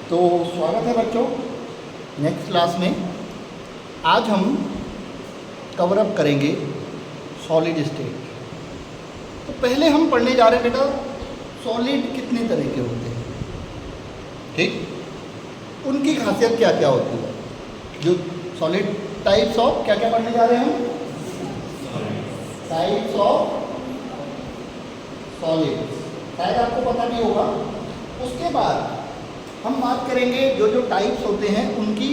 तो स्वागत है बच्चों नेक्स्ट क्लास में। आज हम कवर अप करेंगे सॉलिड स्टेट। तो पहले हम पढ़ने जा रहे हैं बेटा सॉलिड कितने तरह के होते हैं, ठीक, उनकी खासियत क्या क्या होती है। जो सॉलिड टाइप्स ऑफ क्या क्या पढ़ने जा रहे हैं हम, टाइप्स ऑफ सॉलिड, शायद आपको पता भी होगा। उसके बाद हम बात करेंगे जो जो टाइप्स होते हैं उनकी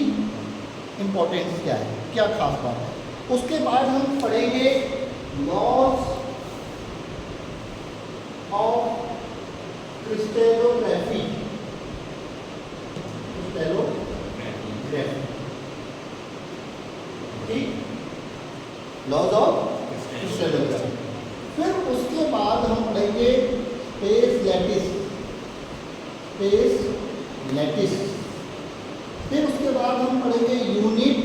इम्पोर्टेंस क्या है, क्या खास बात है। उसके बाद हम पढ़ेंगे लॉज ऑफ क्रिस्टलोग्राफी, ठीक, लॉज ऑफ क्रिस्टलोग्राफी। फिर उसके बाद हम पढ़ेंगे स्पेस लैटिस, फिर उसके बाद हम पढ़ेंगे यूनिट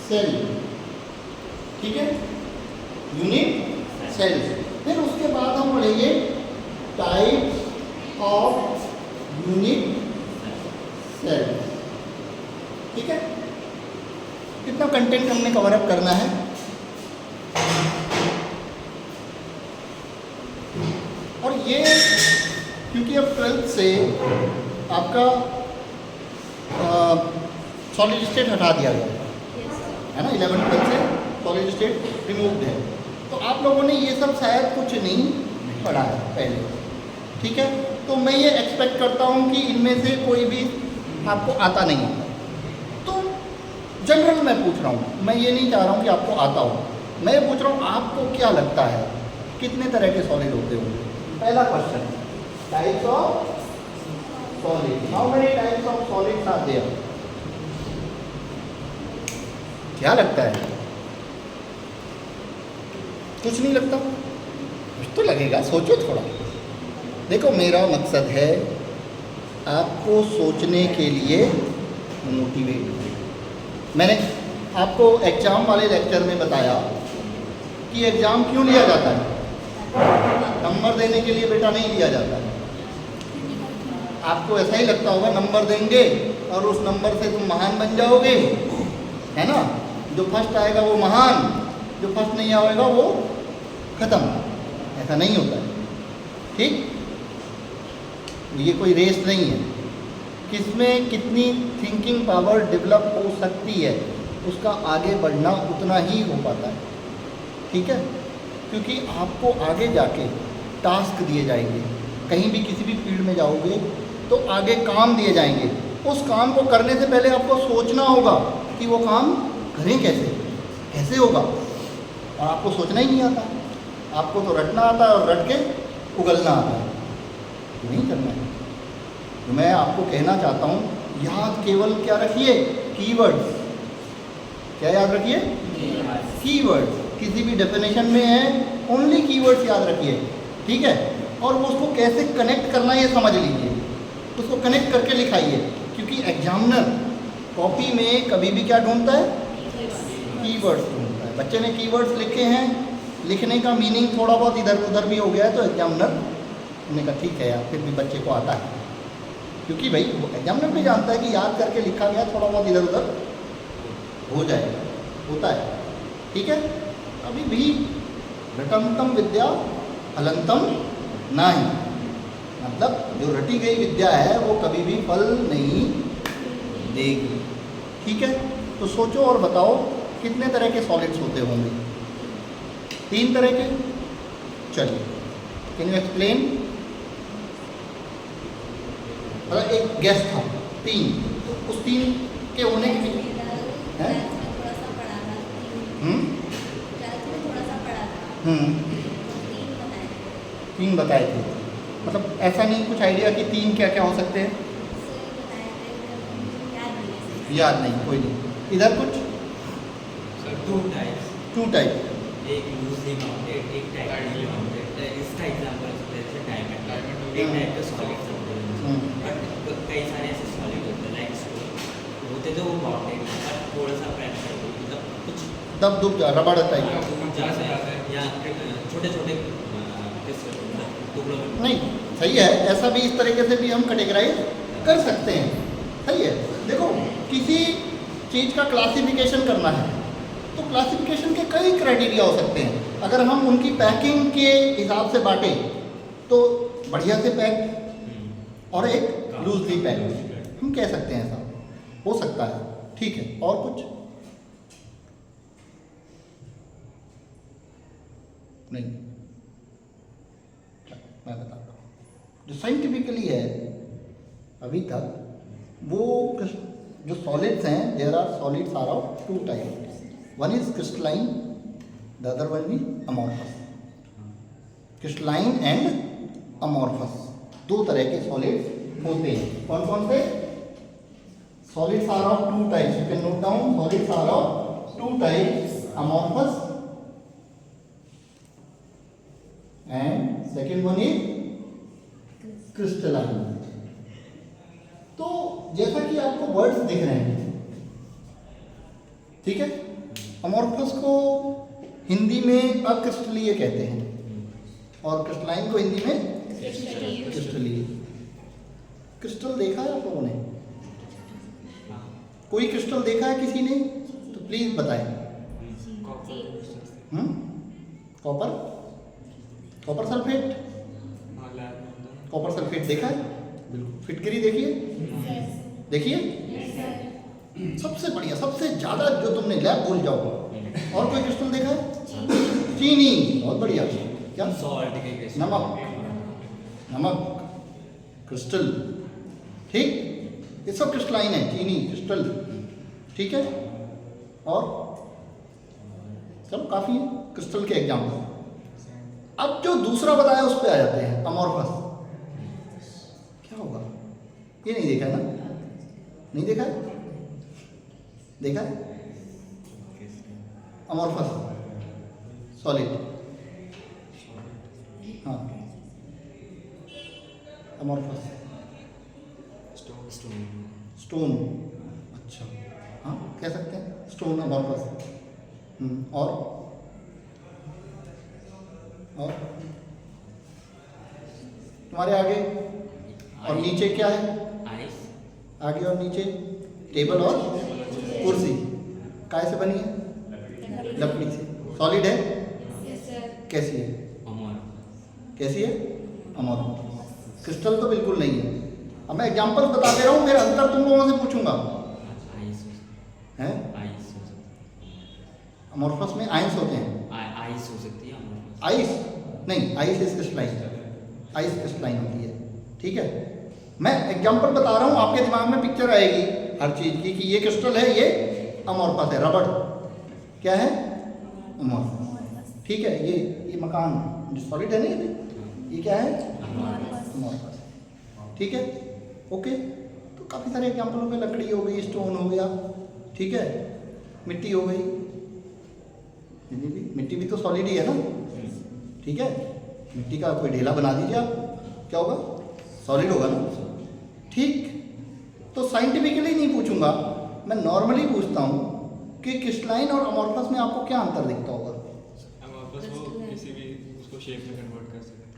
सेल, ठीक है, यूनिट सेल। फिर उसके बाद हम पढ़ेंगे टाइप्स ऑफ यूनिट सेल, ठीक है। कितना कंटेंट हमने कवर अप करना है। और ये क्योंकि अब 12th से आपका सॉलिड स्टेट हटा दिया गया है ना, 11th से सॉलिड स्टेट रिमूव्ड है। तो आप लोगों ने ये सब शायद कुछ नहीं पढ़ा है पहले, ठीक है। तो मैं ये एक्सपेक्ट करता हूँ कि इनमें से कोई भी आपको आता नहीं है। तो जनरल मैं पूछ रहा हूँ, मैं ये नहीं चाह रहा हूँ कि आपको आता हो, मैं पूछ रहा हूँ आपको क्या लगता है कितने तरह के सॉलिड होते होंगे। पहला question, types of solid, how many types of solids are there. क्या लगता है, कुछ नहीं लगता, कुछ तो लगेगा, सोचो थोड़ा। देखो मेरा मकसद है आपको सोचने के लिए मोटिवेट। मैंने आपको एग्जाम वाले लेक्चर में बताया कि एग्जाम क्यों लिया जाता है। नंबर देने के लिए बेटा नहीं लिया जाता है। आपको ऐसा ही लगता होगा नंबर देंगे और उस नंबर से तुम महान बन जाओगे, है ना। जो फर्स्ट आएगा वो महान, जो फर्स्ट नहीं आएगा वो खत्म। ऐसा नहीं होता है, ठीक। ये कोई रेस नहीं है। किसमें कितनी थिंकिंग पावर डेवलप हो सकती है उसका आगे बढ़ना उतना ही हो पाता है, ठीक है। क्योंकि आपको आगे जाके टास्क दिए जाएंगे, कहीं भी किसी भी फील्ड में जाओगे तो आगे काम दिए जाएंगे। उस काम को करने से पहले आपको सोचना होगा कि वो काम करें कैसे होगा। और आपको सोचना ही नहीं आता, आपको तो रटना आता है और रट के उगलना आता है, नहीं करना है। तो मैं आपको कहना चाहता हूँ, याद केवल क्या रखिए, कीवर्ड्स। क्या याद रखिए, कीवर्ड्स। किसी भी डेफिनेशन में है ओनली कीवर्ड्स याद रखिए, ठीक है। और वो उसको कैसे कनेक्ट करना ये समझ लीजिए, उसको कनेक्ट करके लिखाइए। क्योंकि एग्जामिनर कॉपी में कभी भी क्या ढूंढता है, कीवर्ड्स ढूंढता है। बच्चे ने कीवर्ड्स लिखे हैं, लिखने का मीनिंग थोड़ा बहुत इधर उधर भी हो गया है तो एग्जामिनर ने कहा ठीक है यार, फिर भी बच्चे को आता है। क्योंकि भाई वो एग्जामिनर भी जानता है कि याद करके लिखा गया, थोड़ा बहुत इधर उधर हो जाएगा, होता है, ठीक है। अभी भी रटंतम विद्या फलंतम नहीं, मतलब जो रटी गई विद्या है वो कभी भी फल नहीं देगी, ठीक है। तो सोचो और बताओ कितने तरह के सॉलिड्स होते होंगे। 3 तरह के। चलिए, कैन यू एक्सप्लेन। मतलब एक गेस्ट था 3, तो उस 3 के होने की है। तीन बताए थे, मतलब ऐसा नहीं कुछ आइडिया कि 3 क्या क्या हो सकते हैं। याद नहीं, कोई नहीं। इधर कुछ 2 टाइप, एक लूजली माउंटेड, एक टाइटली माउंटेड। इसका एग्जांपल जैसे डायमंड, एक टाइप का सॉलिड होता है, बट कई सारे ऐसे सॉलिड होते हैं लाइक होते तो वो माउंटेड पर थोड़ा सा प्रेशर, मतलब कुछ दब दुब रबड़ टाइप या छोटे छोटे टुकड़ों में। नहीं, सही है। ऐसा भी इस तरीके से भी हम कैटेगराइज कर सकते हैं, सही है। देखो किसी चीज़ का क्लासिफिकेशन करना है तो क्लासिफिकेशन के कई क्राइटेरिया हो सकते हैं। अगर हम उनकी पैकिंग के हिसाब से बांटें तो बढ़िया से पैक और एक लूजली पैक, हम कह सकते हैं ऐसा हो सकता है, ठीक है। और कुछ नहीं, मैं बताता हूँ जो साइंटिफिकली है अभी तक, वो जो सॉलिड्स हैं, there are solids are of two type, one is crystalline, the other one is amorphous. Crystalline and amorphous, दो तरह के सॉलिड्स होते हैं। कौन कौन से? Solids are of two types, you can note down, solids are of two types, amorphous and second one is crystalline. तो जैसा कि आपको वर्ड्स दिख रहे हैं, ठीक है, अमॉर्फस को हिंदी में अक्रिस्टलीय कहते हैं और क्रिस्टलाइन को हिंदी में क्रिस्टलीय। क्रिस्टल देखा है आप लोगों ने? कोई क्रिस्टल देखा है किसी ने? तो प्लीज बताएं। Copper, copper sulphate, copper sulphate देखा है? बिल्कुल। फिटकरी देखिए, देखिए, सबसे बढ़िया, सबसे ज्यादा जो तुमने लैब भूल जाओ। और कोई क्रिस्टल देखा है? चीनी, बहुत बढ़िया। क्या? सॉल्ट के क्रिस्टल, नमक, नमक क्रिस्टल, ठीक, ये सब क्रिस्टलाइन है, चीनी क्रिस्टल, ठीक है। और चलो काफी है क्रिस्टल के एग्जाम्पल। अब जो दूसरा बताया उस पे आ जाते हैं, अमॉर्फस। क्या होगा? ये नहीं देखा है ना? नहीं देखा है? देखा है? अमॉर्फस सॉलिड, हाँ, अमॉर्फस स्टोन, अच्छा, हाँ कह सकते हैं स्टोन अमॉर्फस। और तुम्हारे आगे और नीचे क्या है? आइस, आगे और नीचे टेबल और कुर्सी काय से बनी है? लकड़ी से। सॉलिड है? कैसी है? कैसी है? अमॉर्फस। क्रिस्टल तो बिल्कुल नहीं है। अब मैं एग्जांपल बता दे रहा हूँ, फिर अंतर तुम लोगों से पूछूंगा। हैं? अमॉर्फस में आइंस होते हैं। आइस हो सकती है, आइस नहीं, ice is crystalline, ice crystalline होती है, ठीक है। मैं एग्जांपल बता रहा हूँ, आपके दिमाग में पिक्चर आएगी हर चीज की कि ये क्रिस्टल है, ये अमॉर्फस है। रबड़ क्या है? अमॉर्फस, ठीक है। ये मकान जो सॉलिड है ना, ये क्या है? अमॉर्फस, ठीक है, ओके। तो काफी सारे एग्जांपल हो गए, लकड़ी हो गई, स्टोन हो गया, ठीक है, मिट्टी हो गई, मिट्टी भी तो सॉलिड ही है ना, ठीक है। मिट्टी का कोई ढेला बना दीजिए आप, क्या होगा? सॉलिड होगा ना, ठीक। तो साइंटिफिकली नहीं पूछूंगा, मैं नॉर्मली पूछता हूँ कि क्रिस्टलाइन और अमॉर्फस में आपको क्या अंतर दिखता होगा? अमॉर्फस को किसी भी उसको शेप में कन्वर्ट कर सकते हैं,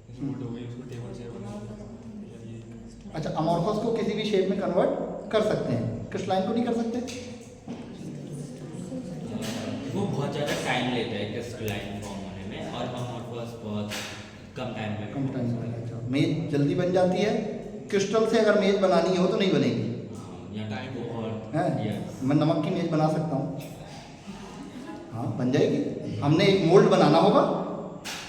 जैसे वुड हो गई उसको टेबल शेप बना सकते हैं। अच्छा, अमॉर्फस को किसी भी शेप में कन्वर्ट कर सकते हैं, क्रिस्टलाइन को नहीं कर सकते? वो बहुत ज़्यादा टाइम लेता है क्रिस्टलाइन फॉर्म होने में, और अमॉर्फस बहुत कम टाइम में। कम टाइम में। अच्छा, मेज जल्दी बन जाती है, क्रिस्टल से अगर मेज बनानी हो तो नहीं बनेगी, टाइम बहुत है। मैं नमक की मेज बना सकता हूँ, हाँ बन जाएगी। हमने एक मोल्ड बनाना होगा,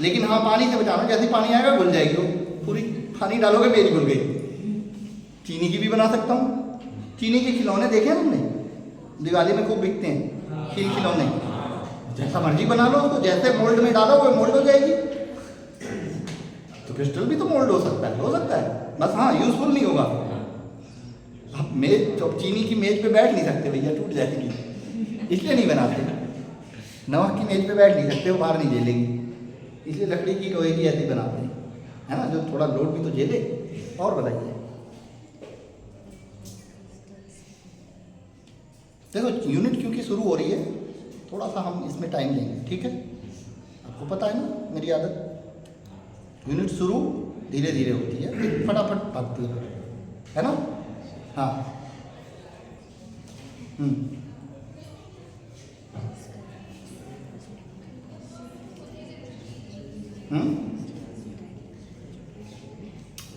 लेकिन हाँ पानी से बचाना, जैसे पानी आएगा घुल जाएगी वो पूरी, पानी डालोगे मेज घुल गई। चीनी की भी बना सकता हूँ, चीनी के खिलौने देखे हैं हमने, दिवाली में खूब बिकते हैं खिलौने। जैसा मर्जी बना लो उसको, जैसे मोल्ड में डालो वो मोल्ड हो जाएगी। तो क्रिस्टल भी तो मोल्ड हो सकता है, बस हाँ यूजफुल नहीं होगा। अब मेज तो चीनी की मेज पे बैठ नहीं सकते भैया, टूट जाएगी, इसलिए नहीं बनाते। नमक की मेज पे बैठ नहीं सकते, वो बाहर नहीं झेलेगी, इसलिए लकड़ी की, लोहे की ऐसी बनाते हैं, है ना, जो थोड़ा लोड भी तो झेले। और बताइए, देखो यूनिट क्योंकि शुरू हो रही है, थोड़ा सा हम इसमें टाइम लेंगे, ठीक है। आपको पता है ना मेरी आदत, यूनिट शुरू धीरे धीरे होती है, फिर फटाफट भागती है, है ना? हाँ।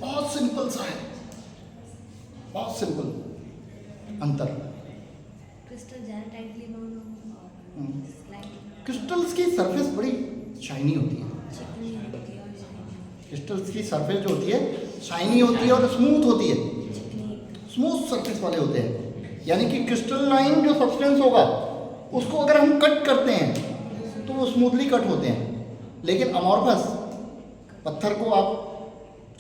बहुत सिंपल सा है, बहुत सिंपल अंतर। क्रिस्टल ज़्यादा टाइटली बाउंड हो और स्लाइड क्रिस्टल्स की सरफेस बड़ी शाइनी होती है। चिकनी होती है और शाइनी क्रिस्टल्स की सरफेस जो होती है शाइनी होती है और स्मूथ होती है, चिकनी स्मूथ सरफेस वाले होते हैं। यानी कि क्रिस्टलाइन जो सब्सटेंस होगा उसको अगर हम कट करते हैं तो वो स्मूथली कट होते हैं। लेकिन अमॉर्फस पत्थर को आप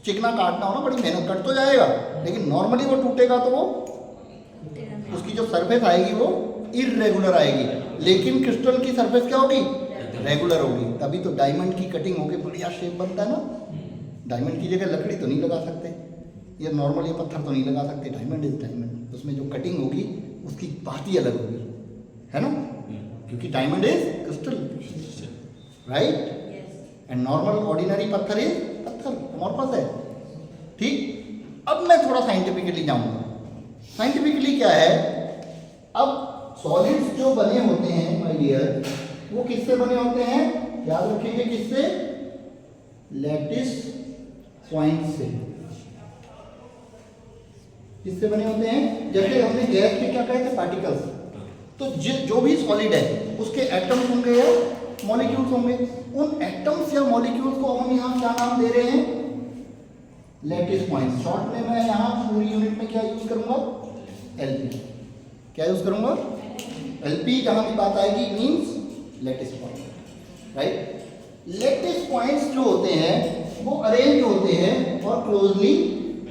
चिकना काटना हो ना, बड़ी मेहनत, कट तो जाएगा लेकिन नॉर्मली वो टूटेगा तो वो उसकी जो सरफेस आएगी वो इरेगुलर आएगी। लेकिन क्रिस्टल की सरफेस क्या होगी? रेगुलर होगी। तभी तो डायमंड की कटिंग होके बढ़िया शेप बनता है ना। डायमंड की जगह लकड़ी तो नहीं लगा सकते, ये नॉर्मल ये पत्थर तो नहीं लगा सकते। डायमंड इज डायमंड, उसमें जो कटिंग होगी उसकी बात ही अलग होगी, है ना? क्योंकि diamond is crystal, right? And normal ordinary पत्थर इज पत्थर, अमॉर्फस है। ठीक, अब मैं थोड़ा साइंटिफिकली जाऊंगा। साइंटिफिकली क्या है? अब सॉलिड्स जो बने होते हैं माय डियर, वो किससे बने होते हैं? याद रखेंगे किससे? लैटिस पॉइंट से। किससे बने होते हैं? जैसे हमने गैस के क्या कहे थे? पार्टिकल्स। तो जो भी सॉलिड है उसके एटम्स होंगे या मॉलिक्यूल्स होंगे। उन एटम्स या मॉलिक्यूल्स को हम यहाँ क्या नाम दे रहे हैं? Lattice point. शॉर्ट में मैं यहाँ पूरी यूनिट में क्या यूज करूंगा? एलपी। क्या यूज करूंगा? एलपी। जहां भी बात आएगी means lattice point, right? Lattice points जो होते हैं वो अरेंज होते हैं और क्लोजली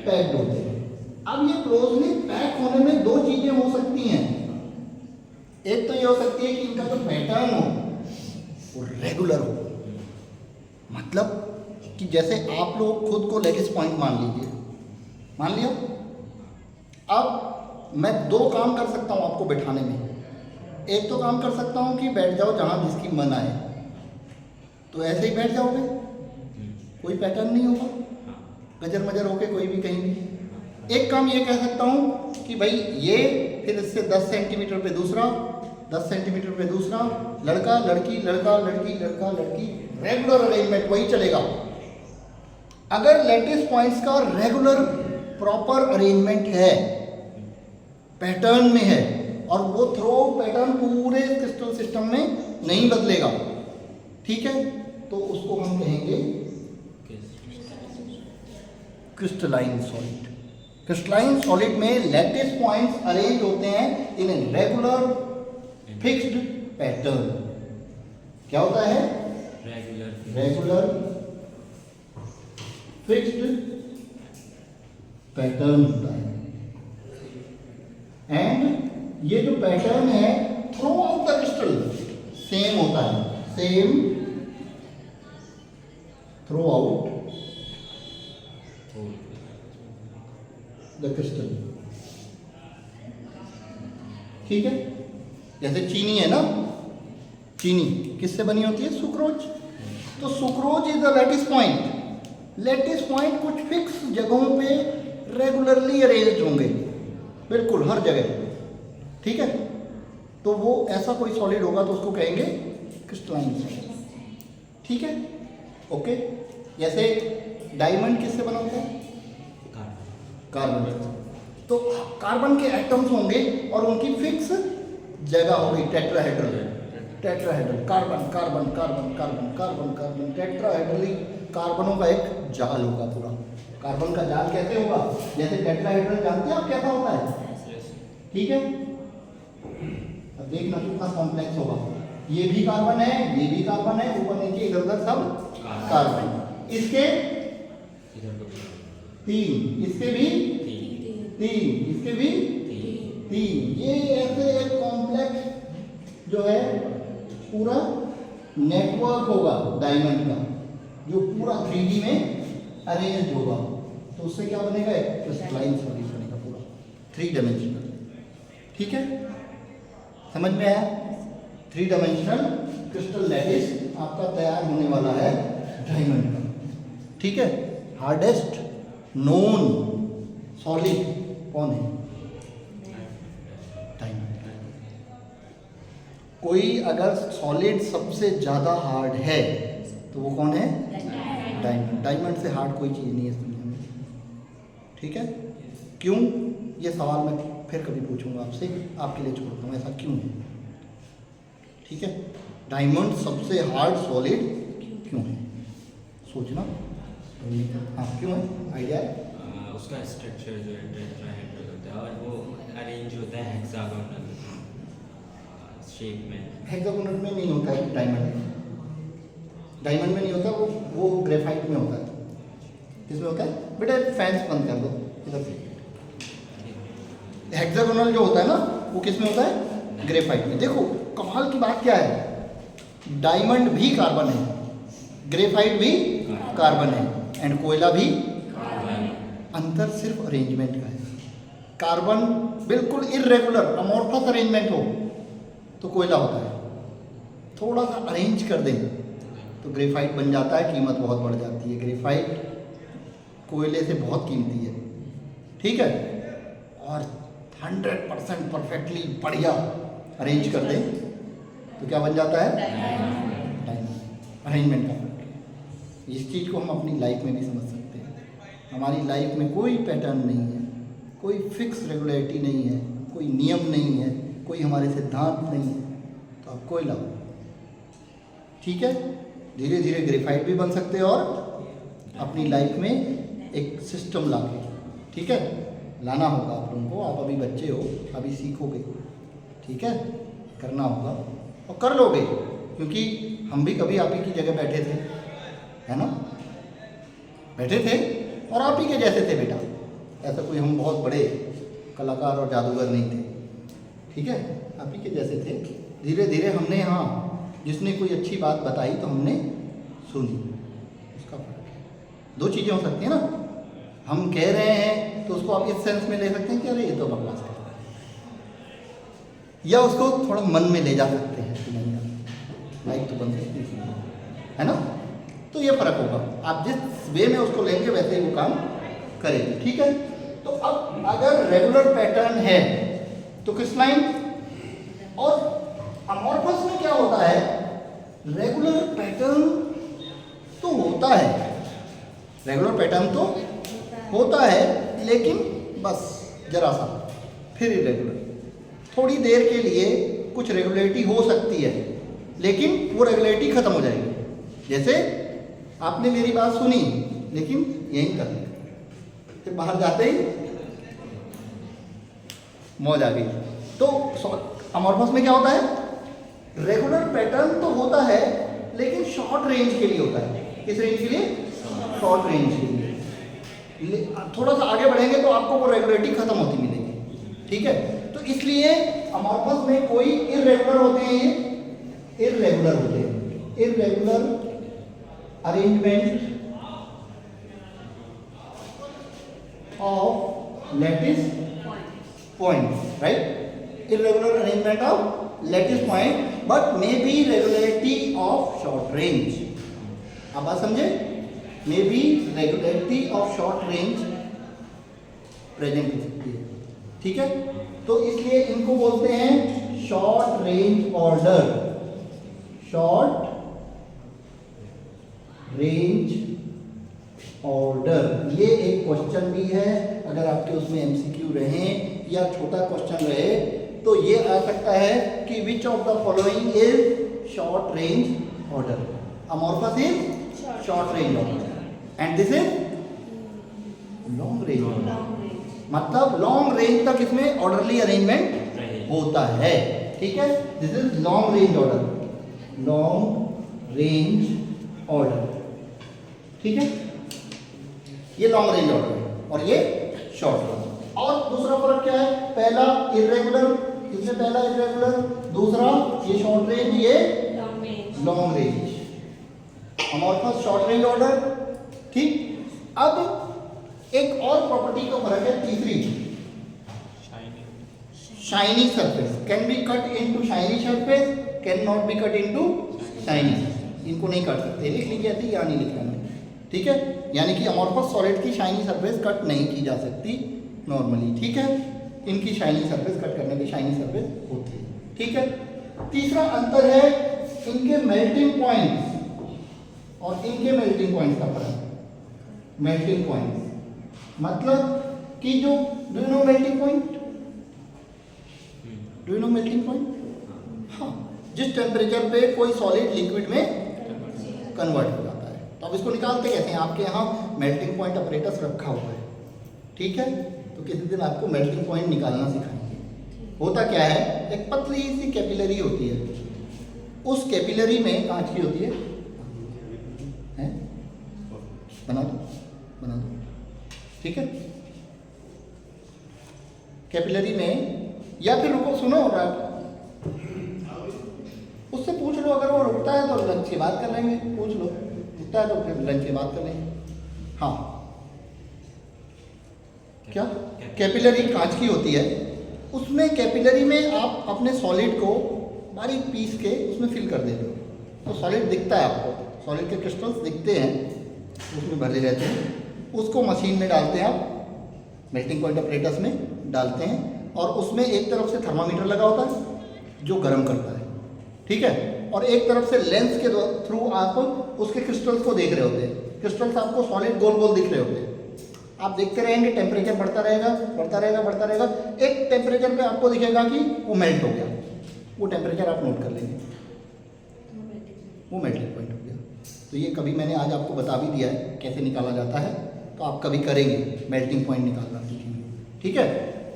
पैक्ड होते हैं। अब ये क्लोजली पैक होने में दो चीजें हो सकती हैं। एक तो ये हो सकती है कि इनका जो पैटर्न हो वो रेगुलर हो, मतलब कि जैसे आप लोग खुद को लैटिस पॉइंट मान लीजिए, मान लिया। अब मैं दो काम कर सकता हूँ आपको बैठाने में। एक तो काम कर सकता हूँ कि बैठ जाओ जहाँ जिसकी मन आए, तो ऐसे ही बैठ जाओगे, कोई पैटर्न नहीं होगा, गजर मजर होके कोई भी कहीं भी। एक काम ये कह सकता हूँ कि भाई ये, फिर इससे 10 सेंटीमीटर पे दूसरा, 10 सेंटीमीटर पे दूसरा, लड़का लड़की लड़का लड़की लड़का लड़की, रेगुलर अरेंजमेंट वही चलेगा। अगर लैटिस पॉइंट्स का रेगुलर प्रॉपर अरेंजमेंट है, पैटर्न में है, और वो थ्रो पैटर्न पूरे क्रिस्टल सिस्टम में नहीं बदलेगा, ठीक है, तो उसको हम कहेंगे क्रिस्टलाइन सॉलिड। क्रिस्टलाइन सॉलिड में लैटिस पॉइंट्स अरेंज होते हैं इन ए रेगुलर फिक्स्ड पैटर्न। क्या होता है? रेगुलर फिक्स्ड पैटर्न होता है। एंड ये जो पैटर्न है through out the crystal same होता है, same through out the crystal. ठीक है, जैसे चीनी है ना, चीनी किससे बनी होती है? सुक्रोज। तो sucrose is the lattice point. Lattice point कुछ फिक्स जगहों पे रेगुलरली अरेंज्ड होंगे, बिल्कुल हर जगह, ठीक है। तो वो ऐसा कोई सॉलिड होगा तो उसको कहेंगे क्रिस्टलाइन सॉलिड, ठीक है, ओके। जैसे डायमंड किससे बना होता है? कार्बन। तो कार्बन के एटम्स होंगे और उनकी फिक्स जगह होगी, tetrahedral. Tetrahedral, carbon carbon carbon carbon carbon carbon, tetrahedrally कार्बनों का एक जाल होगा पूरा। कार्बन का जाल कैसे होगा? जैसे टेट्राहेड्रल जानते हैं आप कैसा होता है, ठीक है। अब देखना कितना कॉम्प्लेक्स होगा। ये भी कार्बन है, ये भी कार्बन है, ऊपर नीचे इधर उधर सब कार्बन। इसके 3, इसके भी 3, इसके भी 3। ये ऐसे एक कॉम्प्लेक्स जो है पूरा नेटवर्क होगा डायमंड का, जो पूरा 3D में अरेंज होगा। तो उससे क्या बनेगा? एक क्रिस्टलाइन सॉलिड बनेगा पूरा 3 डायमेंशनल, ठीक है, समझ में आया? 3 डायमेंशनल क्रिस्टल लैटिस आपका तैयार होने वाला है डायमंड का, ठीक है। हार्डेस्ट नोन सॉलिड कौन है? डायमंड। कोई अगर सॉलिड सबसे ज़्यादा हार्ड है तो वो कौन है? डायमंड। डायमंड से हार्ड कोई चीज़ नहीं है इस दुनिया में। ठीक है? क्यों? ये सवाल मैं फिर कभी पूछूंगा आपसे, आपके लिए छोड़ता हूँ, ऐसा क्यों है? ठीक है? डायमंड सबसे हार्ड सॉलिड क्यों है? सोचना। हाँ, क्यों है? आइडिया है? उसका स्ट्रक्चर जो है टेट्राहेड्रल होता है और वो अरेंज होता है हेक्सागोनल शेप में। हेक्सागोनल में नहीं होता है डायमंड। डायमंड में नहीं होता, वो ग्रेफाइट में होता है। किसमें होता है? बेटा फैंस बंद कर दो इधर से। हेक्सागोनल जो होता है ना, वो किस में होता है? ग्रेफाइट में। देखो कमाल की बात क्या है, डायमंड भी कार्बन है, ग्रेफाइट भी कार्बन है, एंड कोयला भी। अंतर सिर्फ अरेंजमेंट का है। कार्बन बिल्कुल इरेगुलर अमॉर्फस अरेंजमेंट हो तो कोयला होता है, थोड़ा सा अरेंज कर दें तो ग्रेफाइट बन जाता है, कीमत बहुत बढ़ जाती है। ग्रेफाइट कोयले से बहुत कीमती है। ठीक है? और 100% परफेक्टली बढ़िया अरेंज कर दें तो क्या बन जाता है? डायमंड। अरेंजमेंट का फर्क है। इस चीज़ को हम अपनी लाइफ में भी समझ सकते हैं। हमारी लाइफ में कोई पैटर्न नहीं है, कोई फिक्स रेगुलरिटी नहीं है, कोई नियम नहीं है, कोई हमारे सिद्धांत नहीं है, तो आप कोयला हो। ठीक है? धीरे धीरे ग्रेफाइट भी बन सकते हैं और अपनी लाइफ में एक सिस्टम ला के, ठीक है, लाना होगा आप लोगों को। आप अभी बच्चे हो, अभी सीखोगे। ठीक है? करना होगा और कर लोगे, क्योंकि हम भी कभी आप ही की जगह बैठे थे, है ना? बैठे थे और आप ही के जैसे थे बेटा। ऐसा कोई हम बहुत बड़े कलाकार और जादूगर नहीं थे। ठीक है? आप ही के जैसे थे। धीरे धीरे हमने, हाँ, जिसने कोई अच्छी बात बताई तो हमने सुनी, उसका फर्क है। दो चीज़ें हो सकती हैं ना, हम कह रहे हैं तो उसको आप इस सेंस में ले सकते हैं कि अरे ये तो बकवास है, या उसको थोड़ा मन में ले जा सकते हैं कि नहीं यार लाइक तो बन सकती है ना? तो ये फर्क होगा। आप जिस वे में उसको लेंगे वैसे ही वो काम करेंगे। ठीक है? तो अब अगर रेगुलर पैटर्न है तो क्रिस्टलाइन और अमॉर्फस में क्या होता है? रेगुलर पैटर्न तो होता है, रेगुलर पैटर्न तो होता है, लेकिन बस जरा सा, फिर इरेगुलर। थोड़ी देर के लिए कुछ रेगुलरिटी हो सकती है, लेकिन वो रेगुलरिटी खत्म हो जाएगी। जैसे आपने मेरी बात सुनी लेकिन यहीं कर ली, फिर बाहर जाते ही मौज आ गई। तो अमॉर्फस में क्या होता है? रेगुलर पैटर्न तो होता है लेकिन शॉर्ट रेंज के लिए होता है। किस रेंज के लिए? शॉर्ट रेंज के लिए। थोड़ा सा आगे बढ़ेंगे तो आपको वो रेगुलरिटी खत्म होती मिलेगी। ठीक है? तो इसलिए अमॉर्फस में कोई इरेगुलर होते हैं, ये इरेगुलर होते हैं। Irregular arrangement of lattice point, right? irregular arrangement of lattice point but may be regularity of short range। आप बात समझे? may be regularity of short range present हो सकती है। ठीक है? तो इसलिए इनको बोलते हैं short range order. Short range order, ये एक क्वेश्चन भी है। अगर आपके उसमें एमसीक्यू रहे या छोटा क्वेश्चन रहे तो ये आ सकता है कि which of the following is short range order? Amorphous is short range order and this is long range order. मतलब लॉन्ग रेंज तक इसमें ऑर्डरली अरेंजमेंट होता है। ठीक है? This is long range order, long range order. ठीक है? ये लॉन्ग रेंज ऑर्डर है और ये शॉर्ट रेंज। और दूसरा फर्क क्या है? पहला इरेगुलर, इसमें पहला इरेगुलर, दूसरा ये शॉर्ट रेंज, ये long range. Amorphous short range order. ठीक? अब एक और प्रॉपर्टी का फर्क है, तीसरी, shiny surface. Can be cut into shiny surface, can not be cut into shiny. इनको नहीं काट सकते, लिख लीजिए ऐसे, या नहीं लिखना है। ठीक है? यानी कि अमॉर्फस सॉलिड की शाइनी सरफेस कट नहीं की जा सकती, नॉर्मली, ठीक है। इनकी शाइनिंग सरफेस कट करने की शाइनिंग सरफेस होती है, ठीक है। तीसरा अंतर है इनके मेल्टिंग पॉइंट्स और इनके मेल्टिंग पॉइंट्स का फर्क। मेल्टिंग पॉइंट्स मतलब कि जो do you know melting point, do you know melting point? हाँ, जिस टेम्परेचर पे कोई सॉलिड लिक्विड में कन्वर्ट हो जाता है। तो अब इसको निकालते कैसे हैं? आपके यहाँ मेल्टिंग पॉइंट ऑपरेटर्स रखा हुआ है, ठीक है। तो किसी दिन आपको मेल्टिंग पॉइंट निकालना सिखाएंगे। होता क्या है, एक पतली सी कैपिलरी होती है, उस कैपिलरी में कांच की होती है, बना दो, ठीक है। कैपिलरी में, या फिर रुको, सुनो, उससे पूछ लो, अगर वो रुकता है तो लंच की बात कर लेंगे, पूछ लो, रुकता है तो फिर लंच की बात कर लेंगे। हाँ, क्या कैपिलरी कांच की होती है, उसमें कैपिलरी में आप अपने सॉलिड को बारीक पीस के उसमें फिल कर देते हो, तो सॉलिड दिखता है आपको, सॉलिड के क्रिस्टल्स दिखते हैं, उसमें भरे रहते हैं। उसको मशीन में डालते हैं आप, मेल्टिंग पॉइंट ऑपरेटर्स में डालते हैं, और उसमें एक तरफ से थर्मामीटर लगा होता है जो गर्म करता है, ठीक है, और एक तरफ से लेंस के थ्रू आप उसके क्रिस्टल्स को देख रहे होते हैं। क्रिस्टल्स आपको सॉलिड गोल गोल दिख रहे होते हैं, आप देखते रहेंगे, टेम्परेचर बढ़ता रहेगा, बढ़ता रहेगा, बढ़ता रहेगा, एक टेम्परेचर पे आपको दिखेगा कि वो मेल्ट हो गया, वो टेम्परेचर आप नोट कर लेंगे, वो मेल्टिंग पॉइंट हो गया। तो ये कभी मैंने आज आपको बता भी दिया है कैसे निकाला जाता है, तो आप कभी करेंगे मेल्टिंग पॉइंट निकालना सीखेंगे, ठीक है।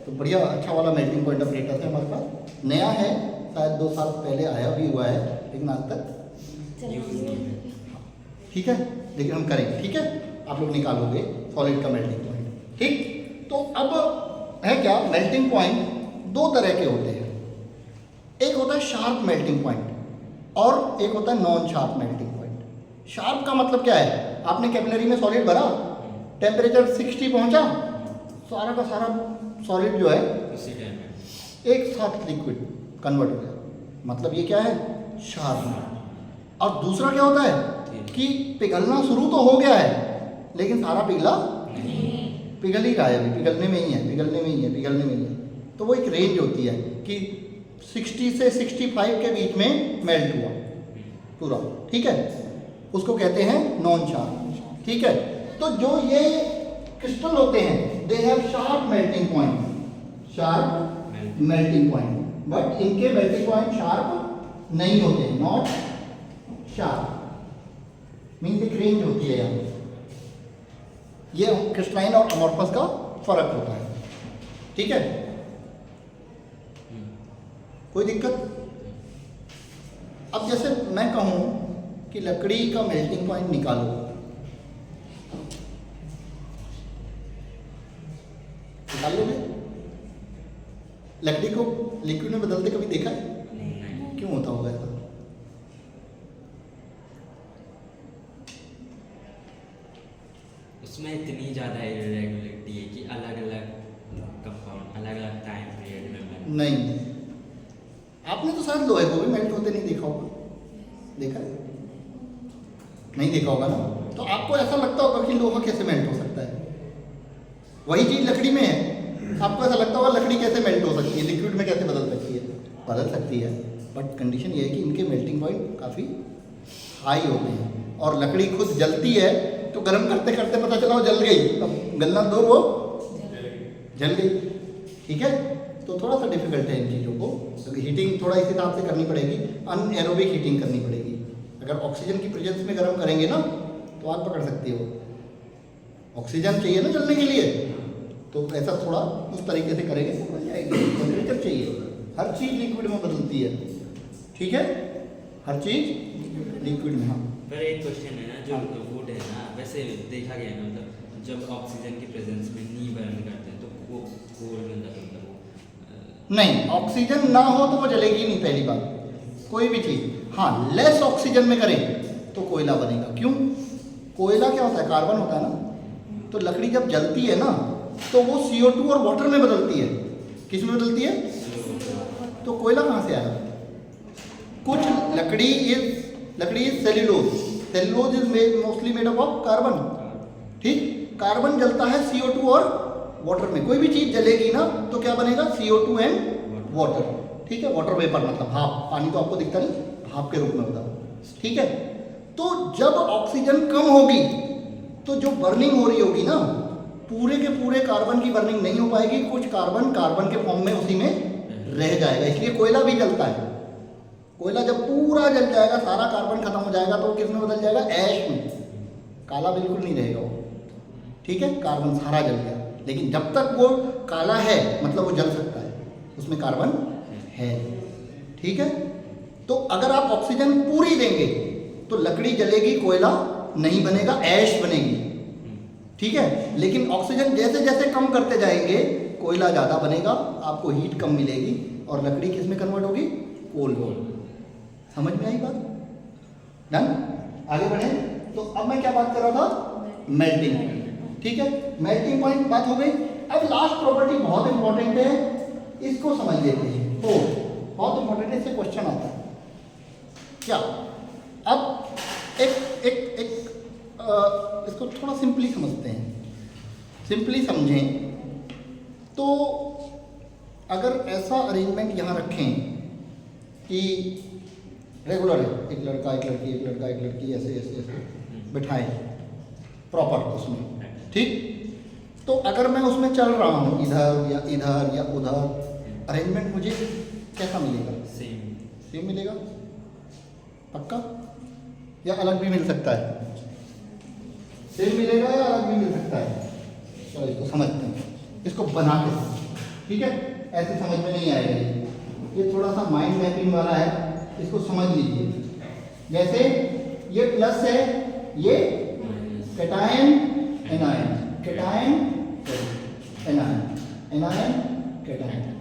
तो बढ़िया अच्छा वाला मेल्टिंग पॉइंट ऑपरेटर है हमारे पास, नया है, शायद 2 साल पहले आया भी हुआ है, लेकिन आज तक, ठीक है, लेकिन हम करेंगे, ठीक है। आप लोग निकालोगे सॉलिड का मेल्टिंग पॉइंट, ठीक। तो अब है क्या, मेल्टिंग पॉइंट 2 तरह के होते हैं, एक होता है शार्प मेल्टिंग पॉइंट और एक होता है non sharp melting point. Sharp का मतलब क्या है, आपने कैपिलरी में सॉलिड भरा, टेम्परेचर 60 पहुंचा, सारा का सारा सॉलिड जो है उसी टाइम एक साथ लिक्विड कन्वर्ट हो गया, मतलब ये क्या है, शार्प। और दूसरा क्या होता है कि पिघलना शुरू तो हो गया है, लेकिन सारा पिघला पिघल ही रहा है, अभी पिघलने में ही है, पिघलने में ही है, पिघलने में ही है। तो वो एक रेंज होती है कि 60 से 65 के बीच में मेल्ट हुआ पूरा, ठीक है, उसको कहते हैं नॉन शार्प, ठीक है। तो जो ये क्रिस्टल होते हैं, they have sharp melting point, sharp melting point, but इनके मेल्टिंग पॉइंट शार्प नहीं होते, नॉट शार्प, मीन्स एक रेंज होती है यहाँ। ये क्रिस्टलाइन और अमॉर्फस का फर्क होता है, ठीक है। कोई दिक्कत? अब जैसे मैं कहूं कि लकड़ी का मेल्टिंग पॉइंट निकालो, निकाल लोगे? लकड़ी को लिक्विड में बदलते कभी देखा है? क्यों होता होगा ऐसा? उसमें इतनी ज़्यादा इरेगुलरिटी है कि अलग अलग कंपाउंड अलग अलग टाइम पीरियड में नहीं, आपने तो शायद लोहे को भी मेल्ट होते नहीं देखा होगा, देखा है? नहीं देखा होगा ना, तो आपको ऐसा लगता होगा कि लोहा कैसे मेल्ट हो सकता है। वही चीज़ लकड़ी में है, आपको ऐसा लगता होगा लकड़ी कैसे मेल्ट हो सकती है, लिक्विड में कैसे बदल सकती है, बदल सकती है, बट कंडीशन ये है कि इनके मेल्टिंग पॉइंट काफ़ी हाई होते हैं, और लकड़ी खुद जलती है तो गर्म करते करते पता चला वो जल गई, अब गलना दो वो जल गई, ठीक है। तो थोड़ा सा डिफिकल्ट है इन चीज़ों को, तो हीटिंग थोड़ा इस हिसाब से करनी पड़ेगी, अनएरोबिक हीटिंग करनी पड़ेगी। अगर ऑक्सीजन की प्रेजेंस में गर्म करेंगे ना तो आग पकड़ सकती है, वो ऑक्सीजन चाहिए ना जलने के लिए, तो ऐसा थोड़ा उस तरीके से करेंगे तो बन जाएगी। टेम्परेचर चाहिए, हर चीज़ लिक्विड में बदलती है, ठीक है, हर चीज़ लिक्विड में। हाँ, पर एक क्वेश्चन है ना, जो वुड है ना, वैसे देखा गया है ना, मतलब जब ऑक्सीजन की प्रेजेंस में नहीं बर्न करते हैं तो वो कोल में मतलब नहीं, ऑक्सीजन ना हो तो वो जलेगी नहीं, पहली बात, कोई भी चीज़। हाँ, लेस ऑक्सीजन में करें तो कोयला बनेगा। क्यों? कोयला क्या होता है, कार्बन होता है ना, तो लकड़ी जब जलती है ना तो वो CO2 और वाटर में बदलती है। किस में बदलती है? तो कोयला कहाँ से आया? कुछ लकड़ी is cellulose, cellulose is mostly made up of carbon, ठीक। कार्बन जलता है CO2 और वाटर में कोई भी चीज़ जलेगी ना तो क्या बनेगा, CO2 एंड वाटर। ठीक है, वाटर वेपर मतलब भाप, पानी तो आपको दिखता नहीं, भाप के रूप में होता है। ठीक है, तो जब ऑक्सीजन कम होगी तो जो बर्निंग हो रही होगी ना, पूरे के पूरे कार्बन की बर्निंग नहीं हो पाएगी, कुछ कार्बन कार्बन के फॉर्म में उसी में रह जाएगा। इसलिए कोयला भी जलता है। कोयला जब पूरा जल जाएगा, सारा कार्बन खत्म हो जाएगा तो किस में बदल जाएगा, ऐश में। काला बिल्कुल नहीं रहेगा वो। ठीक है, कार्बन सारा जल गया, लेकिन जब तक वो काला है मतलब वो जल सकता है, उसमें कार्बन है। ठीक है, तो अगर आप ऑक्सीजन पूरी देंगे तो लकड़ी जलेगी, कोयला नहीं बनेगा, ऐश बनेगी। ठीक है, लेकिन ऑक्सीजन जैसे जैसे कम करते जाएंगे कोयला ज़्यादा बनेगा, आपको हीट कम मिलेगी और लकड़ी किस में कन्वर्ट होगी, कोल। समझ में आई बात? डन? आगे बढ़े। तो अब मैं क्या बात कर रहा था, मेल्टिंग। ठीक है, मेल्टिंग पॉइंट बात हो गई। अब लास्ट प्रॉपर्टी बहुत इंपॉर्टेंट है, इसको समझ लेते हैं। तो बहुत इंपॉर्टेंट है, इससे क्वेश्चन आता है क्या। अब एक इसको थोड़ा सिंपली समझते हैं। सिंपली समझें तो अगर ऐसा अरेंजमेंट यहाँ रखें कि रेगुलर है, एक लड़का एक लड़की, एक लड़का एक लड़की, ऐसे ऐसे ऐसे बिठाएं प्रॉपर उसमें। ठीक, तो अगर मैं उसमें चल रहा हूँ इधर या उधर, अरेंजमेंट मुझे कैसा मिलेगा, सेम मिलेगा पक्का, या अलग भी मिल सकता है? सेम मिलेगा या अलग भी मिल सकता है? चलो इसको समझते हैं, इसको बनाते हैं। ठीक है, ऐसे समझ में नहीं आएगा, ये थोड़ा सा माइंड मैपिंग वाला है, इसको समझ लीजिए। जैसे ये प्लस है, ये cation anion, cation anion, anion cation.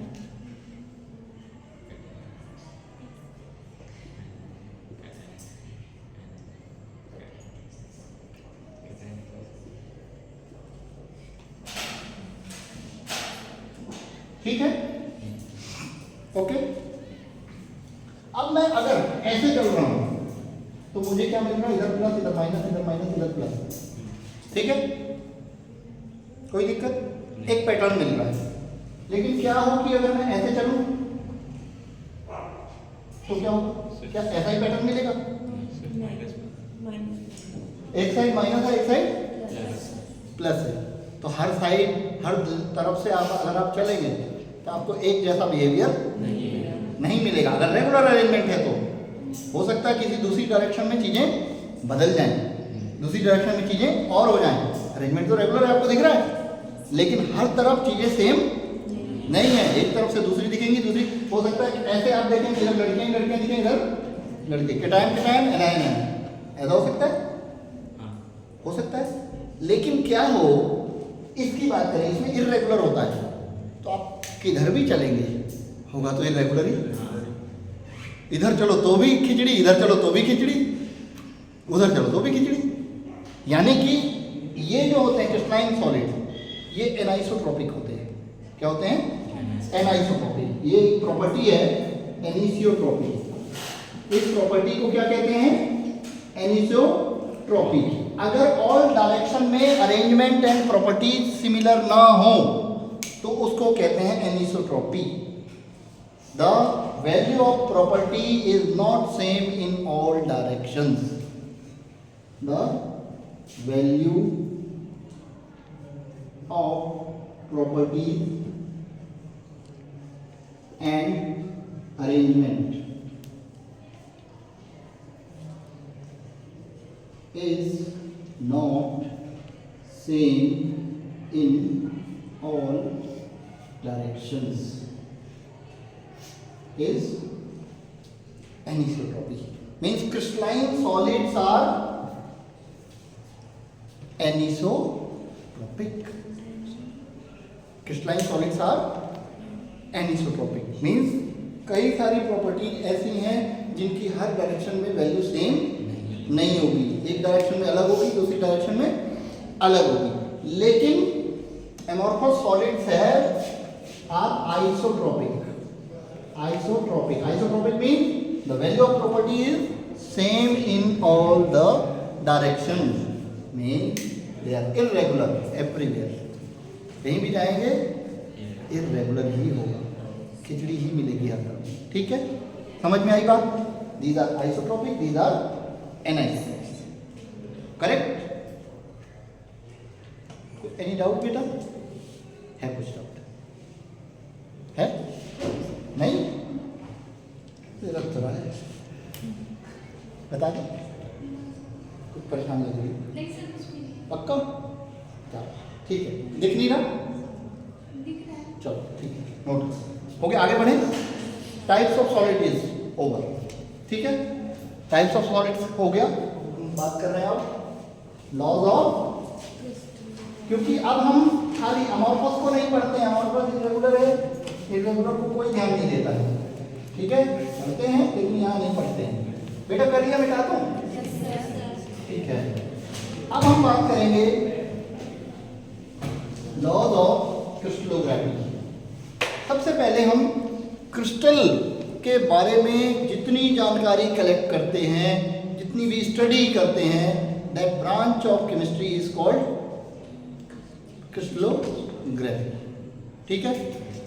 ठीक है, ओके। अब मैं अगर ऐसे चल रहा हूं तो मुझे क्या मिल रहा है, इधर प्लस इधर माइनस, इधर माइनस इधर प्लस। ठीक है, कोई दिक्कत, एक पैटर्न मिल रहा है। लेकिन क्या हो कि अगर मैं ऐसे चलूं तो क्या होगा, क्या ऐसा ही पैटर्न मिलेगा? एक साइड माइनस है, एक साइड प्लस है, तो हर साइड हर तरफ से आप अगर आप चलेंगे तो आपको एक जैसा बिहेवियर नहीं मिलेगा। अगर रेगुलर अरेंजमेंट है तो हो सकता है किसी दूसरी डायरेक्शन में चीज़ें बदल जाएं, दूसरी डायरेक्शन में चीज़ें और हो जाएं। अरेंजमेंट तो रेगुलर आपको दिख रहा है, लेकिन हर तरफ चीज़ें सेम नहीं है। एक तरफ से दूसरी दिखेंगी, दूसरी हो सकता है ऐसे आप देखेंगे इधर लड़कियाँ लड़कियाँ दिखें, इधर लड़के, कैटायन कैटायन एनायन एनायन, ऐसा हो सकता है, हो सकता है। लेकिन क्या हो, इसकी बात करें, इसमें इर्रेगुलर होता है तो आप किधर भी चलेंगे होगा तो इर्रेगुलर ही। इधर चलो तो भी खिचड़ी, इधर चलो तो भी खिचड़ी, उधर चलो तो भी खिचड़ी। यानी कि ये जो होते हैं क्रिस्टलाइन सॉलिड, ये एनाइसोट्रोपिक होते हैं। क्या होते हैं? एनाइसोट्रोपिक। ये एक प्रॉपर्टी है एनिसोट्रोपिक। इस प्रॉपर्टी को क्या कहते हैं? एनिसोट्रोपिक। अगर ऑल डायरेक्शन में अरेंजमेंट एंड प्रॉपर्टीज सिमिलर ना हो तो उसको कहते हैं anisotropy. The value of property is not same in all directions. The value of properties and arrangement is not same in all directions is anisotropy. Means crystalline solids are anisotropic. Crystalline solids are anisotropic. Means कई सारी properties ऐसी हैं जिनकी हर direction में value same नहीं होगी। एक direction में अलग होगी, दूसरी डायरेक्शन में अलग होगी। लेकिन एमोर्फस सॉलिड्स है are isotropic. Isotropic mean the value of property is same in all the direction, mean they are irregular everywhere. कहीं भी जाएंगे इर्रेगुलर ही होगा, खिचड़ी ही मिलेगी हर तरफ। ठीक है, समझ में आई बात? These are isotropic, these are anisotropic, correct? Any doubt बेटा? है कुछ डाउट? है? नहीं? रख तो रहा है, बता दो। कुछ परेशान लग रही है? नहीं सर, कुछ भी नहीं। पक्का? चलो ठीक है, दिख नहीं रहा? दिख रहा है। चलो ठीक है, नोट हो गया। आगे बढ़े। Types of solid is over. ठीक है, टाइप्स ऑफ सॉलिड्स हो गया। बात कर रहे हैं अब लॉज ऑफ, क्योंकि अब हम खाली अमॉर्फस को नहीं पढ़ते हैं, अमॉर्फस इरेगुलर है, इरेगुलर को कोई ध्यान नहीं देता है। ठीक है, पढ़ते हैं लेकिन यहाँ नहीं पढ़ते हैं। बेटा कर लिया बेटा तो? ठीक है, अब हम बात करेंगे लॉज ऑफ क्रिस्टलोग्राफी। सबसे पहले हम क्रिस्टल के बारे में जितनी जानकारी कलेक्ट करते हैं, जितनी भी स्टडी करते हैं, that branch of chemistry is called crystallography. ठीक है,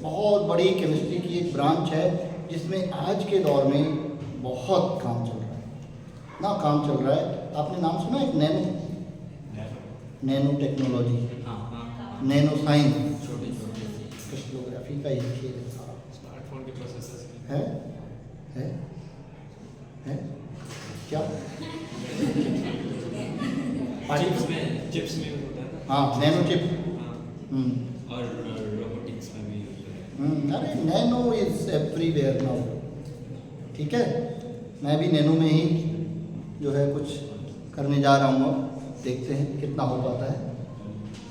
बहुत बड़ी केमिस्ट्री की एक ब्रांच है जिसमें आज के दौर में बहुत काम चल रहा है ना, काम चल रहा है। आपने नाम सुना है नैनो टेक्नोलॉजी, नैनो साइंस, छोटे छोटे क्रिस्टलोग्राफी का एक खेल है सारा। स्मार्टफोन के प्रोसेसर्स है क्या? चिप्स में होता है ना। हाँ, नैनो चिप। हाँ, और रोबोटिक्स में भी यूज अरे नैनो इज एवरीवेयर नाउ। ठीक है, मैं भी नैनो में ही जो है कुछ करने जा रहा हूँ, अब देखते हैं कितना हो पाता है।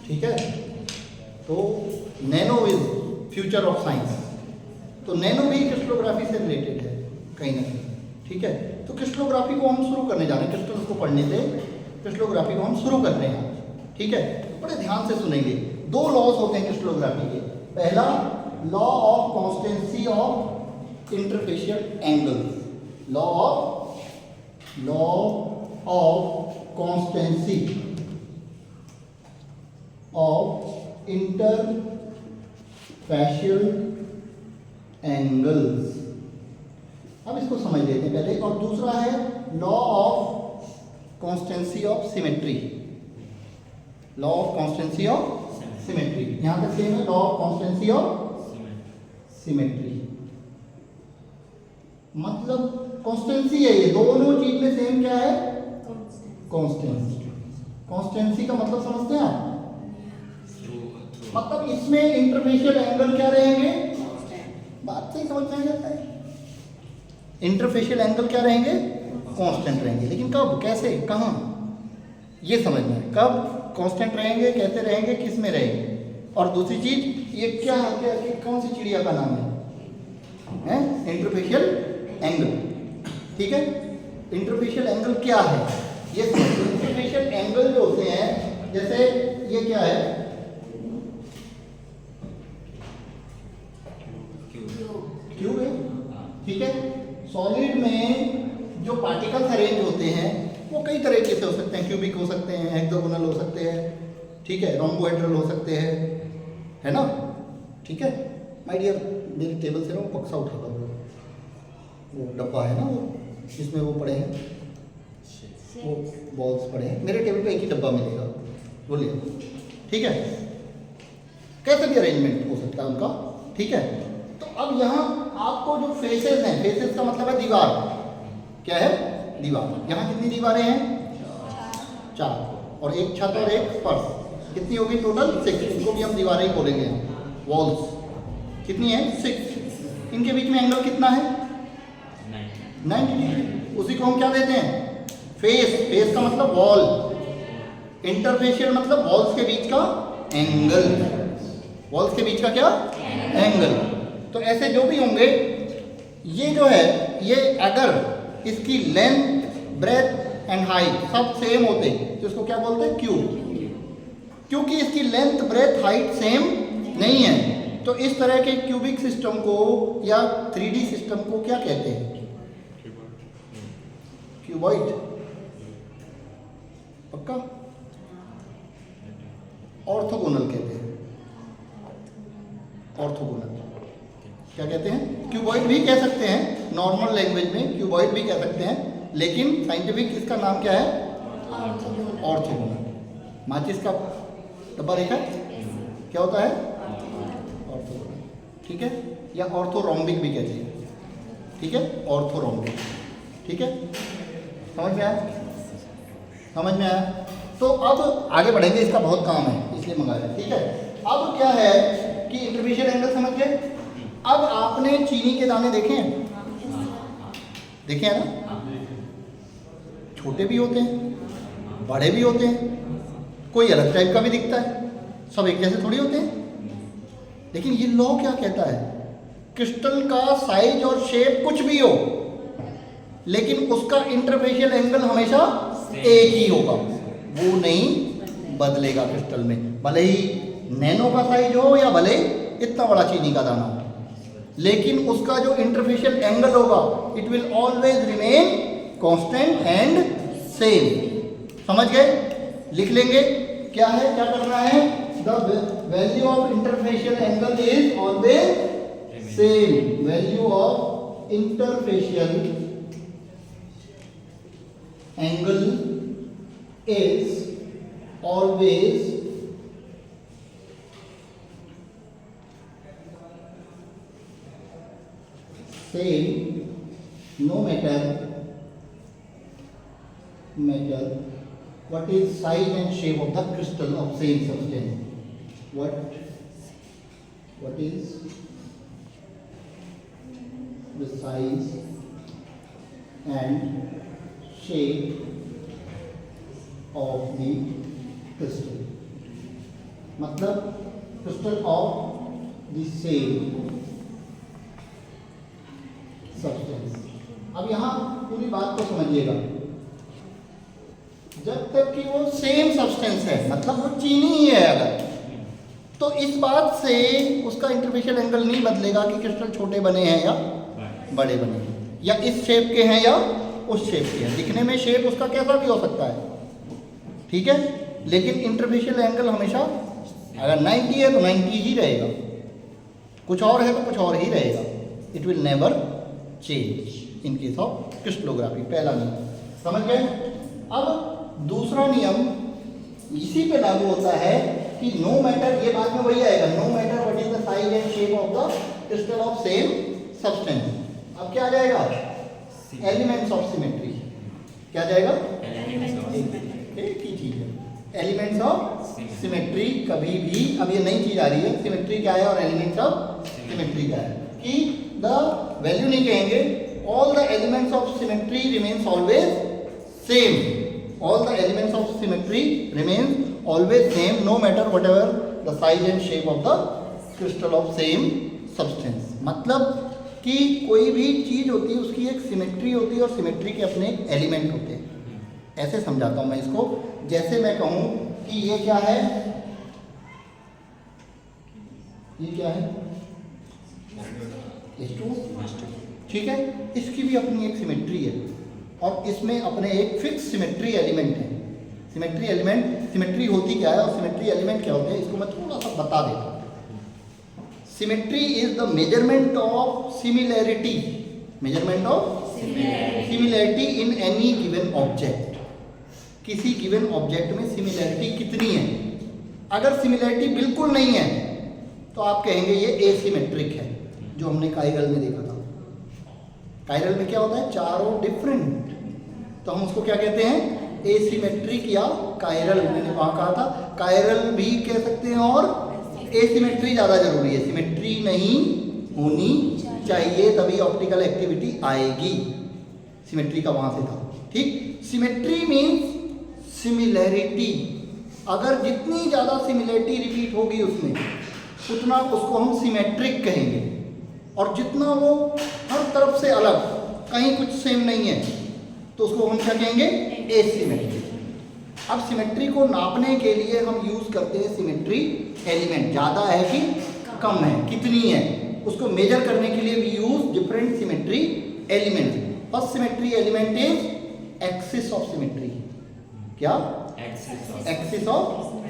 ठीक है, तो nano is future of science. तो नैनो भी क्रिस्टलोग्राफी से रिलेटेड है कहीं ना कहीं। ठीक है, तो क्रिस्टलोग्राफी को हम शुरू करने जा रहे हैं, क्रिस्टल्स को पढ़ने से क्रिस्टलोग्राफी को हम शुरू कर रहे हैं। ठीक है, बड़े ध्यान से सुनेंगे। दो लॉज होते हैं क्रिस्टलोग्राफी के। पहला law of constancy of interfacial angles, law of constancy of interfacial angles. अब इसको समझ लेते हैं पहले। और दूसरा है law of constancy of symmetry, law of constancy of symmetry. यहां तक सेम है, law of constancy of symmetry. मतलब कॉन्स्टेंसी है, ये दोनों चीज में सेम क्या है? कॉन्स्टेंसी। कॉन्स्टेंसी का मतलब समझते हैं आप? मतलब इसमें इंटरफेशियल एंगल क्या रहेंगे? बात से ही समझ में आ जाता है। इंटरफेशियल एंगल क्या रहेंगे? कांस्टेंट रहेंगे। लेकिन कब, कैसे, कहाँ, ये समझना है। कब कांस्टेंट रहेंगे, कैसे रहेंगे, किस में रहेंगे। और दूसरी चीज ये क्या कौन सी चिड़िया का नाम है? Interfacial angle. ठीक है, इंटरफेशियल एंगल क्या है ये इंटरफेशियल एंगल जो होते हैं, जैसे ये क्या है? क्यूब है। ठीक है, सॉलिड में जो पार्टिकल्स अरेंज होते हैं वो कई तरीके से हो सकते हैं। क्यूबिक हो सकते हैं, हेक्सागोनल हो सकते हैं, ठीक है, रोम्बोहेड्रल हो सकते हैं, है ना? ठीक है माय डियर, मेरी टेबल से ना वो बक्सा उठा लो, वो डब्बा है ना वो जिसमें वो पड़े हैं, वो बॉल्स पड़े हैं। मेरे टेबल पे एक ही डब्बा मिलेगा, बोलिए। ठीक है, कैसे भी अरेंजमेंट हो सकता है उनका। ठीक है, तो अब यहाँ आपको जो फेसेस हैं, फेसेस का मतलब है दीवार। क्या है? दीवार। यहाँ कितनी दीवारें हैं? 4। और एक छत और एक फर्श। कितनी होगी टोटल? 6। इनको भी हम दीवारें ही बोलेंगे, वॉल्स। कितनी है? 6। इनके बीच में एंगल कितना है? 90 डिग्री। उसी को हम क्या देते हैं? फेस। फेस का मतलब वॉल, इंटरफेशियल मतलब वॉल्स के बीच का एंगल। वॉल्स के बीच का क्या? एंगल। तो ऐसे जो भी होंगे, ये जो है, ये अगर इसकी लेंथ, ब्रेथ एंड हाइट सब सेम होते तो इसको क्या बोलते हैं? क्यूब। क्योंकि इसकी लेंथ, ब्रेथ, हाइट सेम नहीं है, तो इस तरह के क्यूबिक सिस्टम को या 3D सिस्टम को क्या कहते हैं? क्यूबॉइड। पक्का? ऑर्थोगोनल कहते हैं। ऑर्थोगोनल। क्या कहते हैं? क्यूबॉइड भी कह सकते हैं, नॉर्मल लैंग्वेज में क्यूबॉइड भी कह सकते हैं, लेकिन साइंटिफिक इसका नाम क्या है? ऑर्थोगोनल। माचिस का डब्बा देखा क्या होता है? ऑर्थोगोनल। ठीक है, या ऑर्थोरोम्बिक भी कहते हैं। ठीक है, ऑर्थोरोम्बिक। ठीक है, समझ में आया? समझ में आया? तो अब आगे बढ़ेंगे, इसका बहुत काम है इसलिए मंगाया। ठीक है, अब क्या है कि इंटरफेशियल एंगल समझ गए। अब आपने चीनी के दाने देखे हैं? देखे हैं ना? छोटे भी होते हैं, बड़े भी होते हैं, कोई अलग टाइप का भी दिखता है, सब एक जैसे थोड़ी होते हैं। लेकिन ये लॉ क्या कहता है? क्रिस्टल का साइज और शेप कुछ भी हो, लेकिन उसका इंटरफेशियल एंगल हमेशा एक ही होगा, वो नहीं बदलेगा क्रिस्टल में, भले ही नैनो का साइज हो या भले इतना बड़ा चीनी का दाना हो, लेकिन उसका जो इंटरफेशियल एंगल होगा it will always remain constant and same. समझ गए? लिख लेंगे। क्या है, क्या करना है? The value of interfacial angle is always same. Value of interfacial angle is always same no matter what is size and shape of the crystal of same substance. What is the size and shape of the crystal? मतलब crystal of the same substance. अब यहाँ पूरी बात को समझिएगा। जब तक कि वो सेम सब्सटेंस है, मतलब वो चीनी ही है अगर, तो इस बात से उसका इंटरफेशियल एंगल नहीं बदलेगा कि क्रिस्टल छोटे बने हैं या बड़े बने हैं, या इस शेप के हैं या उस शेप के हैं। दिखने में शेप उसका कैसा भी हो सकता है, ठीक है, लेकिन इंटरफेशियल एंगल हमेशा अगर 90 है तो 90 ही रहेगा, कुछ और है तो कुछ और ही रहेगा। It will never change in case of crystallography. पहला नियम समझ गए। अब दूसरा नियम इसी पे लागू होता है कि नो मैटर, ये बाद में वही आएगा, no matter what is the size and shape of the crystal of same substance. अब क्या आ जाएगा? Elements of symmetry. क्या आ जाएगा? एक ही चीज है, एलिमेंट्स ऑफ सिमेट्री। कभी भी अब ये नई चीज आ रही है, सिमेट्री क्या है और एलिमेंट्स ऑफ सिमेट्री क्या है, कि द वैल्यू नहीं कहेंगे, all the elements of symmetry remains always same. All the elements of symmetry remains always same no matter whatever the size and shape of the crystal of same substance. मतलब कि कोई भी चीज होती है उसकी एक सिमेट्री होती है और सिमेट्री के अपने एक एलिमेंट होते हैं। ऐसे समझाता हूं मैं इसको, जैसे मैं कहूं कि ये क्या है, ये क्या है, ठीक है, इसकी भी अपनी एक सिमेट्री है और इसमें अपने एक फिक्स सिमेट्री एलिमेंट है। सिमेट्री एलिमेंट, सिमेट्री होती क्या है और सिमेट्री एलिमेंट क्या होते हैं, इसको मैं थोड़ा सा बता देता हूँ। Symmetry is the measurement of similarity, measurement of similarity in any given object. किसी गिवन ऑब्जेक्ट में सिमिलैरिटी कितनी है। अगर सिमिलैरिटी बिल्कुल नहीं है तो आप कहेंगे ये एसिमेट्रिक है, जो हमने काइरल में देखा था। काइरल में क्या होता है, चारों डिफरेंट, तो हम उसको क्या कहते हैं, एसिमेट्रिक या काइरल। मैंने वहां कहा था काइरल भी कह सकते हैं और एसिमेट्री ज़्यादा जरूरी है, सिमेट्री नहीं होनी चाहिए तभी ऑप्टिकल एक्टिविटी आएगी। सिमेट्री का वहां से था, ठीक। Symmetry means similarity. अगर जितनी ज़्यादा सिमिलैरिटी रिपीट होगी उसमें उतना उसको हम सिमेट्रिक कहेंगे, और जितना वो हर तरफ से अलग, कहीं कुछ सेम नहीं है, तो उसको हम क्या कहेंगे, एसिमेट्रिक। अब सिमेट्री को नापने के लिए हम यूज करते हैं सिमेट्री एलिमेंट, ज़्यादा है कि कम है, कितनी है, उसको मेजर करने के लिए we use different symmetry element. First symmetry element is axis of symmetry. क्या? Axis of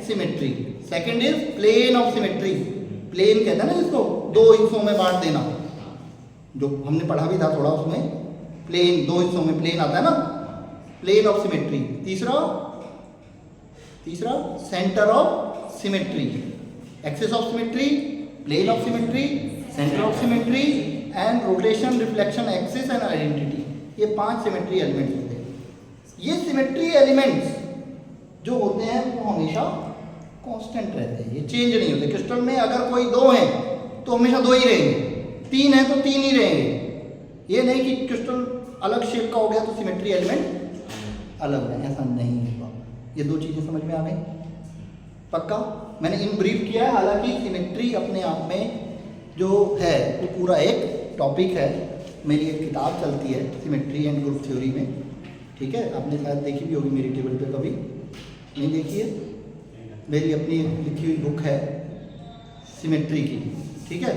symmetry. Second is plane of symmetry. Plane कहते हैं ना इसको, दो हिस्सों में बांट देना, जो हमने पढ़ा भी था थोड़ा उसमें, प्लेन दो हिस्सों में प्लेन आता है ना, प्लेन ऑफ सिमेट्री। तीसरा centre of symmetry, axis of symmetry, plane of symmetry, centre of symmetry and rotation, reflection, axis and identity. ये 5 सिमेट्री एलिमेंट्स होते हैं। ये सिमेट्री एलिमेंट्स जो होते हैं वो हमेशा कांस्टेंट रहते हैं, ये चेंज नहीं होते। क्रिस्टल में अगर कोई 2 है तो हमेशा 2 ही रहेंगे, 3 है तो 3 ही रहेंगे। ये नहीं कि क्रिस्टल अलग शेप का हो गया तो सिमेट्री एलिमेंट अलग है, ऐसा नहीं होगा। ये 2 चीज़ें समझ में आ गई? पक्का? मैंने इन ब्रीफ किया है, हालांकि सिमेट्री अपने आप में जो है वो पूरा एक टॉपिक है। मेरी एक किताब चलती है सिमेट्री एंड ग्रुप थ्योरी में, ठीक है, आपने शायद देखी भी होगी मेरी टेबल पे, कभी नहीं देखी है? मेरी अपनी लिखी हुई बुक है सिमेट्री की, ठीक है,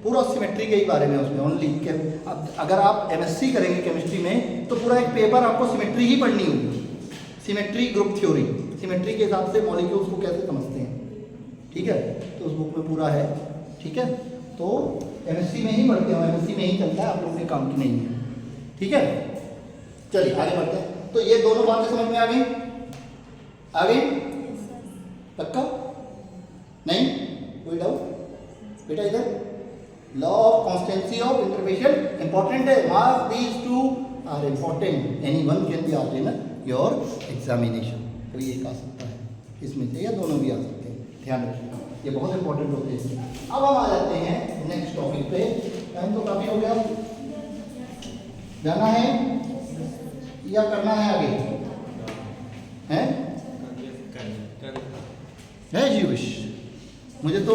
पूरा सिमेट्री के ही बारे में उसमें ओनली। अगर आप एमएससी करेंगे केमिस्ट्री में तो पूरा एक पेपर आपको सिमेट्री ही पढ़नी होगी, सिमेट्री ग्रुप थ्योरी, सिमेट्री के हिसाब से मॉलिक्यूल्स को कैसे समझते हैं, ठीक है, तो उस बुक में पूरा है, ठीक है। तो एमएससी में ही पढ़ते हो, एमएससी में ही चलता है, आप लोगों के काम की नहीं है, ठीक है। चलिए आगे बढ़ते हैं। तो ये दोनों बातें समझ में आ गई? आ गई? पक्का? नहीं कोई डाउट? बेटा इधर law of constancy of interference important है, mark these 2 are important, anyone can be asked in your examination. कोई एक आ सकता है इसमें से या दोनों भी आ सकते हैं, ध्यान रखिएगा, ये बहुत इंपॉर्टेंट होते हैं। अब हम आ जाते हैं नेक्स्ट टॉपिक पे। टाइम तो काफ़ी हो गया, जाना है या करना है आगे? हैं? है जी विश, मुझे तो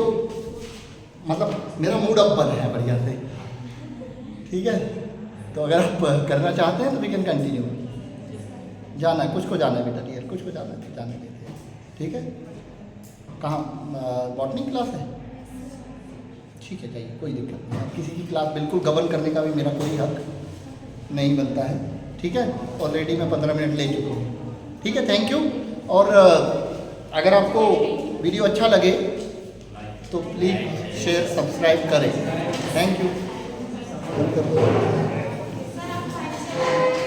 मतलब मेरा मूड अप बन है बढ़िया से, ठीक है। तो अगर आप करना चाहते हैं तो वी कैन कंटिन्यू। जाना है, कुछ को जाना है बेटा डियर, कुछ को जाना है, जाने देते हैं, ठीक है। कहाँ बॉटनी क्लास है? ठीक है, जाइए, कोई दिक्कत नहीं। किसी की क्लास बिल्कुल गवर्न करने का भी मेरा कोई हक नहीं बनता है, ठीक है। ऑलरेडी मैं 15 मिनट ले चुका हूँ, ठीक है, थैंक यू। और अगर आपको वीडियो अच्छा लगे तो प्लीज़ शेयर सब्सक्राइब करें, थैंक यू।